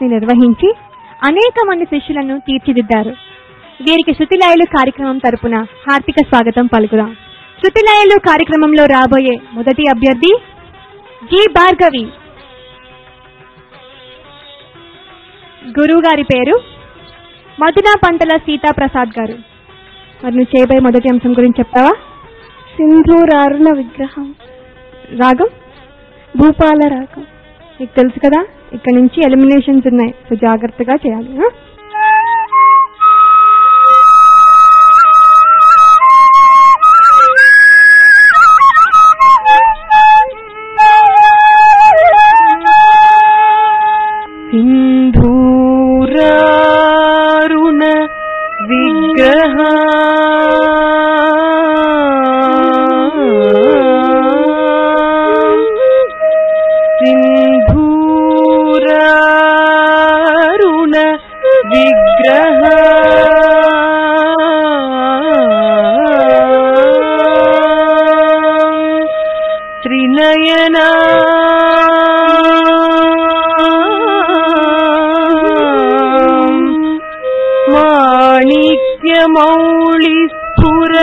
ని నిర్వహించి అనేక మంది శిష్యులను తీర్చిదిద్దారు. వీరికి శృతిలయలు కార్యక్రమం తరపున హార్దిక స్వాగతం పలుకుదాం. శృతిలయలు కార్యక్రమంలో రాబోయే మొదటి అభ్యర్థి జి భార్గవి. గురువు గారి పేరు మధునా పంటల సీతాప్రసాద్ గారు. మరి నువ్వు చేయబోయే మొదటి అంశం గురించి చెప్తావా? సింధూరారుణ విగ్రహం. రాగం భూపాల రాగం. నీకు తెలుసు కదా, ఇక్కడ నుంచి ఎలిమినేషన్స్ ఉన్నాయి, సో జాగ్రత్తగా చేయాలి. సింధూరారుణ విగ్రహ సింధూరారుణ విగ్రహ త్రినయన మాణిక్యమౌళి స్ఫుర